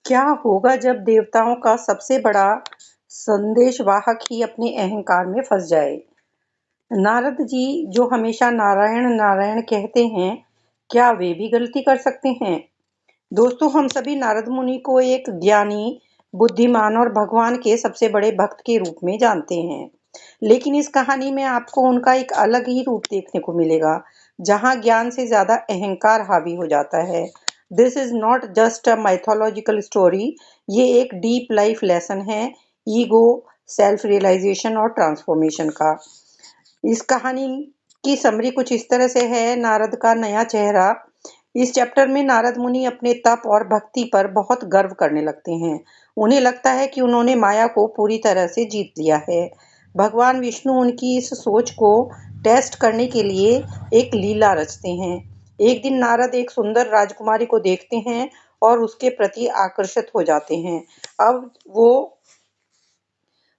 क्या होगा जब देवताओं का सबसे बड़ा संदेशवाहक ही अपने अहंकार में फंस जाए? नारद जी, जो हमेशा नारायण नारायण कहते हैं, क्या वे भी गलती कर सकते हैं? दोस्तों, हम सभी नारद मुनि को एक ज्ञानी, बुद्धिमान और भगवान के सबसे बड़े भक्त के रूप में जानते हैं। लेकिन इस कहानी में आपको उनका एक अलग ही रूप देखने को मिलेगा, जहां ज्ञान से ज्यादा अहंकार हावी हो जाता है। This is not just a mythological story, ये एक डीप लाइफ लेसन है, ईगो, सेल्फ रियलाइजेशन और ट्रांसफॉर्मेशन का। इस कहानी की समरी कुछ इस तरह से है: नारद का नया चेहरा। इस चैप्टर में नारद मुनि अपने तप और भक्ति पर बहुत गर्व करने लगते हैं। उन्हें लगता है कि उन्होंने माया को पूरी तरह से जीत लिया है। भगवान विष्णु उनकी इस सोच को टेस्ट करने के लिए एक लीला रचते हैं। एक दिन नारद एक सुंदर राजकुमारी को देखते हैं और उसके प्रति आकर्षित हो जाते हैं। अब वो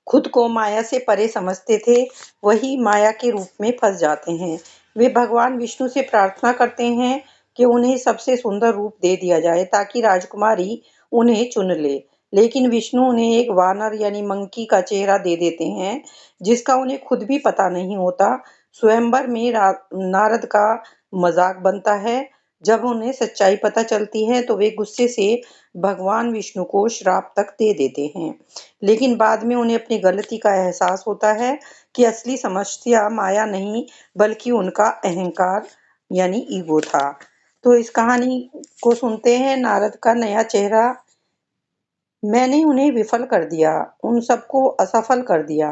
खुद को माया से परे समझते थे, वही माया के रूप में फंस जाते हैं। वे भगवान विष्णु से प्रार्थना करते हैं कि उन्हें सबसे सुंदर रूप दे दिया जाए ताकि राजकुमारी उन्हें चुन ले। लेकिन विष्णु उन्हें एक वानर यानी मंकी का चेहरा दे देते हैं, जिसका उन्हें खुद भी पता नहीं होता। स्वयंवर में नारद का मजाक बनता है। जब उन्हें सच्चाई पता चलती है तो वे गुस्से से भगवान विष्णु को श्राप तक दे देते हैं। लेकिन बाद में उन्हें अपनी गलती का एहसास होता है कि असली समस्या माया नहीं, बल्कि उनका अहंकार यानी ईगो था। तो इस कहानी को सुनते हैं, नारद का नया चेहरा। मैंने उन्हें विफल कर दिया, उन सबको असफल कर दिया।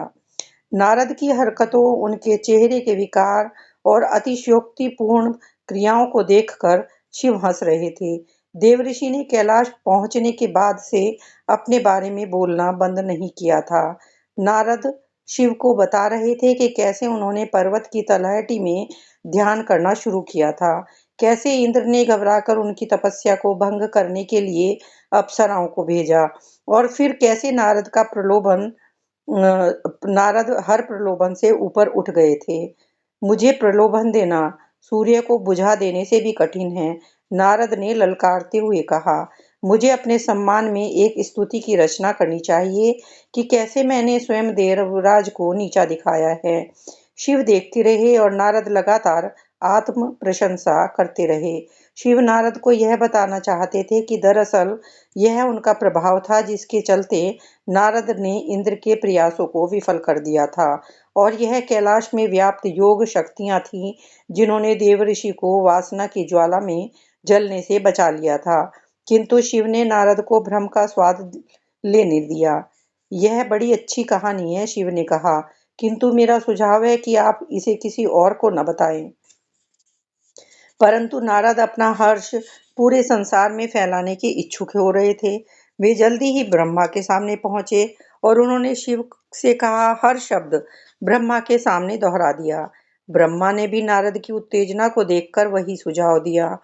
नारद की हरकतों, उनके चेहरे के विकार और अतिशयोक्तिपूर्ण क्रियाओं को देखकर शिव हंस रहे थे। देवऋषि ने कैलाश पहुंचने के बाद से अपने बारे में बोलना बंद नहीं किया था। नारद शिव को बता रहे थे कि कैसे उन्होंने पर्वत की तलहटी में ध्यान करना शुरू किया था, कैसे इंद्र ने घबराकर उनकी तपस्या को भंग करने के लिए अप्सराओं को भेजा, और फिर कैसे नारद हर प्रलोभन से ऊपर उठ गए थे। मुझे प्रलोभन देना सूर्य को बुझा देने से भी कठिन है, नारद ने ललकारते हुए कहा। मुझे अपने सम्मान में एक स्तुति की रचना करनी चाहिए कि कैसे मैंने स्वयं देवराज को नीचा दिखाया है। शिव देखते रहे और नारद लगातार आत्म प्रशंसा करते रहे। शिव नारद को यह बताना चाहते थे कि दरअसल यह उनका प्रभाव था, जिसके चलते नारद ने इंद्र के प्रयासों को विफल कर दिया था, और यह कैलाश में व्याप्त योग शक्तियां थीं जिन्होंने देवऋषि को वासना की ज्वाला में जलने से बचा लिया था। किंतु शिव ने नारद को भ्रम का स्वाद लेने दिया। यह बड़ी अच्छी कहानी है, शिव ने कहा, किंतु मेरा सुझाव है कि आप इसे किसी और को न बताएं। परंतु नारद अपना हर्ष पूरे संसार में फैलाने के इच्छुक हो रहे थे। वे जल्दी ही ब्रह्मा के सामने पहुंचे और उन्होंने शिव से कहा हर शब्द ब्रह्मा के सामने दोहरा दिया। ब्रह्मा ने भी नारद की उत्तेजना को देखकर वही सुझाव दिया।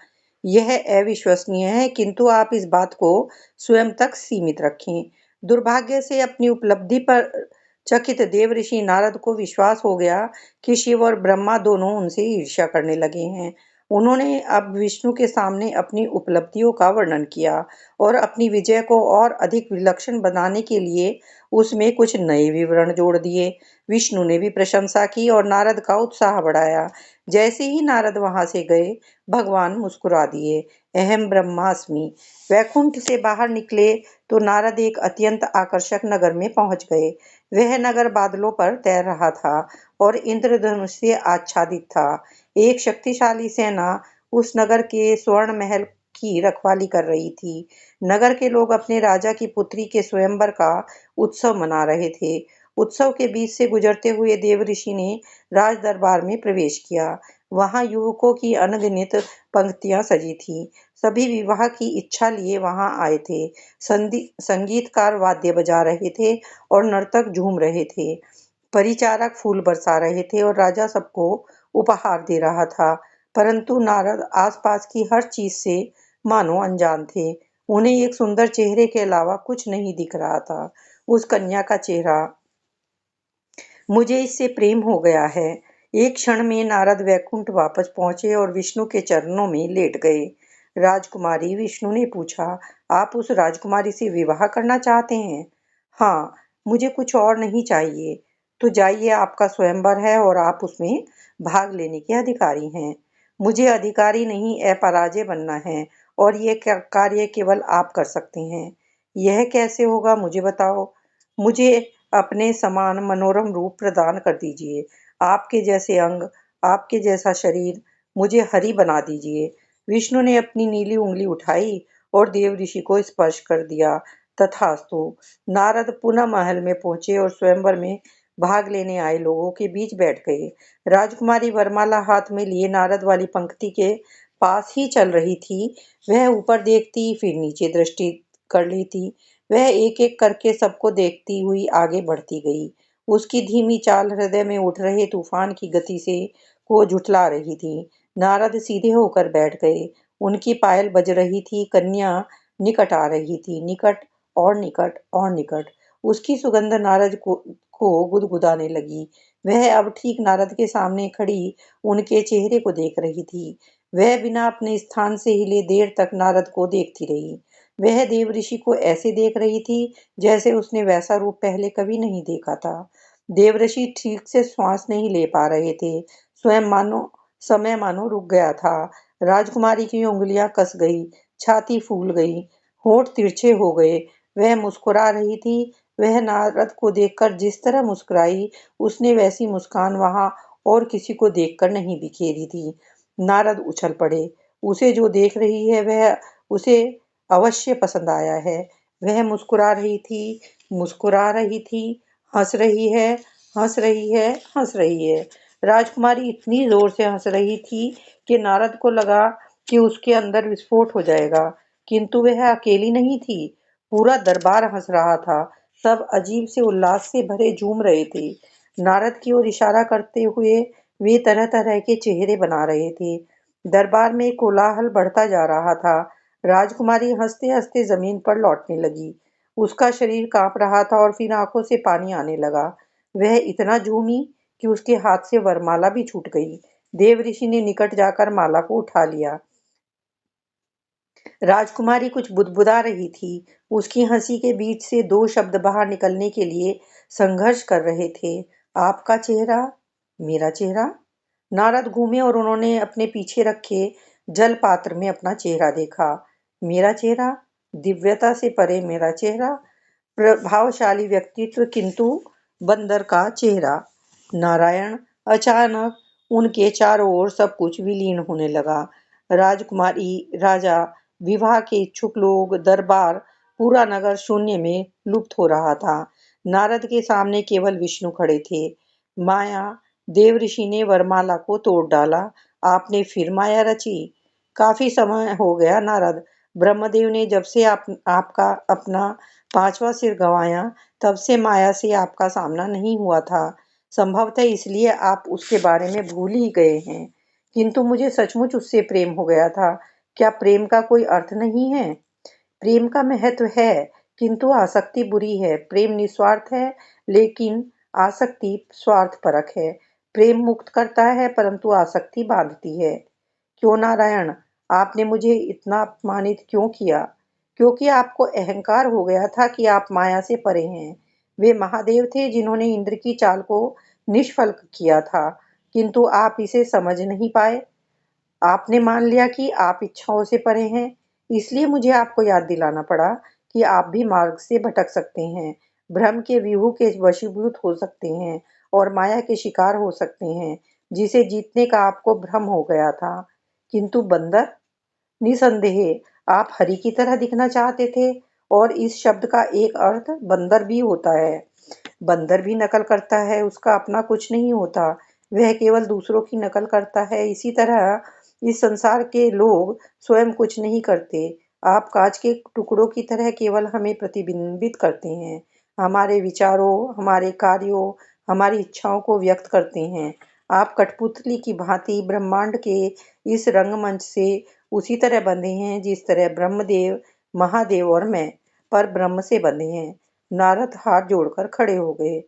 यह अविश्वसनीय है, किंतु आप इस बात को स्वयं तक सीमित रखें। दुर्भाग्य से अपनी उपलब्धि पर चकित देवऋषि नारद को विश्वास हो गया कि शिव और ब्रह्मा दोनों उनसे ईर्ष्या करने लगे हैं। उन्होंने अब विष्णु के सामने अपनी उपलब्धियों का वर्णन किया और अपनी विजय को और अधिक विलक्षण बनाने के लिए उसमें कुछ नए विवरण जोड़ दिए। विष्णु ने भी प्रशंसा की और नारद का उत्साह बढ़ाया। जैसे ही नारद वहां से गए, भगवान मुस्कुरा दिए। अहम ब्रह्मास्मि। वैकुंठ से बाहर निकले तो नारद एक अत्यंत आकर्षक नगर में पहुंच गए। वह नगर बादलों पर तैर रहा था और इंद्रधनुष से आच्छादित था। एक शक्तिशाली सेना उस नगर के स्वर्ण महल की रखवाली कर रही थी। नगर के लोग अपने राजा की पुत्री के स्वयंवर का उत्सव मना रहे थे। उत्सव के बीच से गुजरते हुए देवऋषि ने राज दरबार में प्रवेश किया। वहां युवकों की अनगिनत पंक्तियां सजी थी। सभी विवाह की इच्छा लिए वहां आए थे। संगीतकार वाद्य बजा रहे थे और नर्तक झूम रहे थे। परिचारक फूल बरसा रहे थे और राजा सबको उपहार दे रहा था। परंतु नारद आसपास की हर चीज से मानो अनजान थे। उन्हें एक सुंदर चेहरे के अलावा कुछ नहीं दिख रहा था। उस कन्या का चेहरा, मुझे इससे प्रेम हो गया है। एक क्षण में नारद वैकुंठ वापस पहुंचे और विष्णु के चरणों में लेट गए। राजकुमारी, विष्णु ने पूछा, आप उस राजकुमारी से विवाह करना चाहते हैं? हाँ, मुझे कुछ और नहीं चाहिए। तो जाइए, आपका स्वयंवर है और आप उसमें भाग लेने के अधिकारी हैं। मुझे अधिकारी नहीं, अपराजय बनना है और ये कार्य केवल आप कर सकते हैं। यह कैसे होगा, मुझे बताओ। मुझे अपने समान मनोरम रूप प्रदान कर दीजिए। आपके जैसे अंग, आपके जैसा शरीर, मुझे हरी बना दीजिए। विष्णु ने अपनी नीली उंगली उठाई और देव ऋषि को स्पर्श कर दिया। तथास्तु। नारद पुनः महल में पहुंचे और स्वयंवर में भाग लेने आए लोगों के बीच बैठ गए। राजकुमारी वरमाला हाथ में लिए नारद वाली पंक्ति के पास ही चल रही थी। वह ऊपर देखती, फिर नीचे दृष्टि कर लेती। वह एक एक करके सबको देखती हुई आगे बढ़ती गई। उसकी धीमी चाल हृदय में उठ रहे तूफान की गति से को झुठला रही थी। नारद सीधे होकर बैठ गए। उनकी पायल बज रही थी। कन्या निकट आ रही थी, निकट और निकट और निकट। उसकी सुगंध नारद को गुदगुदाने लगी। वह अब ठीक नारद के सामने खड़ी उनके चेहरे को देख रही थी। वह बिना अपने स्थान से हिले देर तक नारद को देखती रही। वह देव ऋषि को ऐसे देख रही थी जैसे उसने वैसा रूप पहले कभी नहीं देखा था। देवऋषि ठीक से श्वास नहीं ले पा रहे थे। समय मानो रुक गया था। राजकुमारी की उंगलियां कस गई, छाती फूल गई, होंठ तिरछे हो गए। वह मुस्कुरा रही थी। वह नारद को देखकर जिस तरह मुस्कुराई, उसने वैसी मुस्कान वहां और किसी को देखकर नहीं बिखेरी थी। नारद उछल पड़े। उसे जो देख रही है वह उसे अवश्य पसंद आया है। वह मुस्कुरा रही थी, मुस्कुरा रही थी, हंस रही है, हंस रही है, हंस रही है। राजकुमारी इतनी जोर से हंस रही थी कि नारद को लगा कि उसके अंदर विस्फोट हो जाएगा। किंतु वह अकेली नहीं थी। पूरा दरबार हंस रहा था। सब अजीब से उल्लास से भरे झूम रहे थे। नारद की ओर इशारा करते हुए वे तरह तरह के चेहरे बना रहे थे। दरबार में कोलाहल बढ़ता जा रहा था। राजकुमारी हंसते हंसते जमीन पर लौटने लगी। उसका शरीर कांप रहा था और फिर आंखों से पानी आने लगा। वह इतना झूमी कि उसके हाथ से वरमाला भी छूट गई। देव ऋषि ने निकट जाकर माला को उठा लिया। राजकुमारी कुछ बुदबुदा रही थी। उसकी हंसी के बीच से दो शब्द बाहर निकलने के लिए संघर्ष कर रहे थे। आपका चेहरा, मेरा चेहरा। नारद घूमे और उन्होंने अपने पीछे रखे जल पात्र में अपना चेहरा देखा। मेरा चेहरा, दिव्यता से परे मेरा चेहरा, प्रभावशाली व्यक्तित्व किंतु बंदर का चेहरा। नारायण। अचानक उनके चारों ओर सब कुछ विलीन होने लगा। राजकुमारी, राजा, विवाह के इच्छुक लोग, दरबार, पूरा नगर शून्य में लुप्त हो रहा था। नारद के सामने केवल विष्णु खड़े थे। माया। देव ऋषि ने वरमाला को तोड़ डाला। आपने फिर माया रची। काफी समय हो गया नारद। ब्रह्मदेव ने जब से आपका अपना पांचवा सिर गंवाया, तब से माया से आपका सामना नहीं हुआ था। संभवतः इसलिए आप उसके बारे में भूल ही गए हैं। किंतु मुझे सचमुच उससे प्रेम हो गया था। क्या प्रेम का कोई अर्थ नहीं है? प्रेम का महत्व है, किंतु आसक्ति बुरी है। प्रेम निस्वार्थ है, लेकिन आसक्ति स्वार्थपरक है। प्रेम मुक्त करता है, परंतु आसक्ति बांधती है। क्यों नारायण, आपने मुझे इतना अपमानित क्यों किया? क्योंकि आपको अहंकार हो गया था कि आप माया से परे हैं। वे महादेव थे जिन्होंने इंद्र की चाल को निष्फल किया था, किंतु आप इसे समझ नहीं पाए। आपने मान लिया कि आप इच्छाओं से परे हैं। इसलिए मुझे आपको याद दिलाना पड़ा कि आप भी मार्ग से भटक सकते हैं, भ्रम के व्यूह के वशीभूत हो सकते हैं और माया के शिकार हो सकते हैं, जिसे जीतने का आपको भ्रम हो गया था। किंतु बंदर, निसंदेह आप हरि की तरह दिखना चाहते थे, और इस शब्द का एक अर्थ बंदर भी होता है। बंदर भी नकल करता है, उसका अपना कुछ नहीं होता। वह केवल दूसरों की नकल करता है। इसी तरह इस संसार के लोग स्वयं कुछ नहीं करते। आप कांच के टुकड़ों की तरह केवल हमें प्रतिबिंबित करते हैं। हमारे विचारों, हमारे कार्यों, हमारी इच्छाओं को व्यक्त करते हैं। आप कठपुतली की भांति ब्रह्मांड के इस रंगमंच से उसी तरह बंधे हैं जिस तरह ब्रह्मदेव, महादेव और मैं पर ब्रह्म से बंधे हैं। नारद हाथ जोड़कर खड़े हो गए।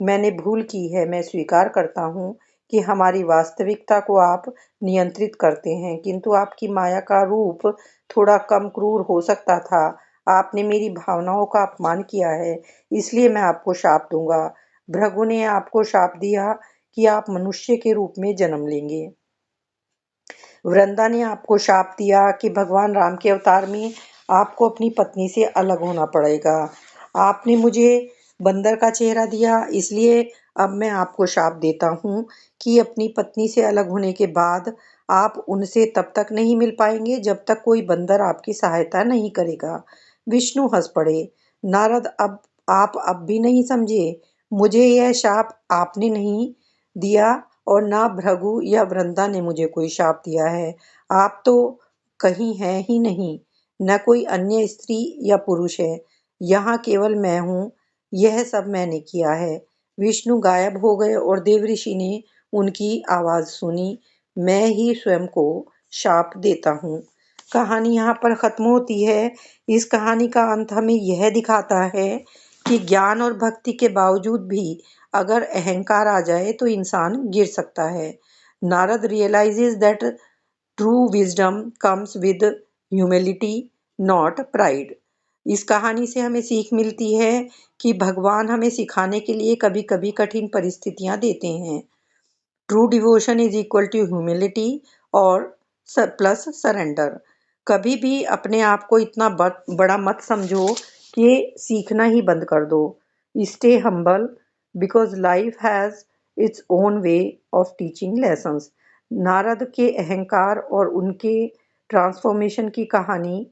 मैंने भूल की है, मैं स्वीकार करता हूँ कि हमारी वास्तविकता को आप नियंत्रित करते हैं, किंतु आपकी माया का रूप थोड़ा कम क्रूर हो सकता था। आपने मेरी भावनाओं का अपमान किया है, इसलिए मैं आपको शाप दूंगा। भृगु ने आपको शाप दिया कि आप मनुष्य के रूप में जन्म लेंगे। वृंदा ने आपको शाप दिया कि भगवान राम के अवतार में आपको अपनी पत्नी से अलग होना पड़ेगा। आपने मुझे बंदर का चेहरा दिया, इसलिए अब मैं आपको शाप देता हूँ कि अपनी पत्नी से अलग होने के बाद आप उनसे तब तक नहीं मिल पाएंगे जब तक कोई बंदर आपकी सहायता नहीं करेगा। विष्णु हंस पड़े। नारद, अब आप अब भी नहीं समझे। मुझे यह शाप आपने नहीं दिया और ना भृगु या वृंदा ने मुझे कोई शाप दिया है। आप तो कहीं हैं ही नहीं, न कोई अन्य स्त्री या पुरुष है। यहाँ केवल मैं हूँ। यह सब मैंने किया है। विष्णु गायब हो गए और देवऋषि ने उनकी आवाज सुनी। मैं ही स्वयं को शाप देता हूँ। कहानी यहाँ पर खत्म होती है। इस कहानी का अंत हमें यह दिखाता है कि ज्ञान और भक्ति के बावजूद भी अगर अहंकार आ जाए तो इंसान गिर सकता है। Narad realises that true wisdom comes with humility, not pride. इस कहानी से हमें सीख मिलती है कि भगवान हमें सिखाने के लिए कभी कभी कठिन परिस्थितियां देते हैं। True devotion is equal to humility और प्लस सरेंडर। कभी भी अपने आप को इतना बड़ा मत समझो कि सीखना ही बंद कर दो। Stay humble because life has its own way of teaching lessons. Narad के अहंकार और उनके ट्रांसफॉर्मेशन की कहानी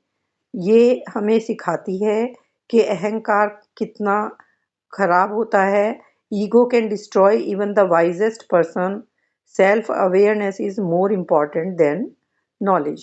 ये हमें सिखाती है कि अहंकार कितना खराब होता है। Ego can destroy even the wisest person. Self awareness is more important than knowledge.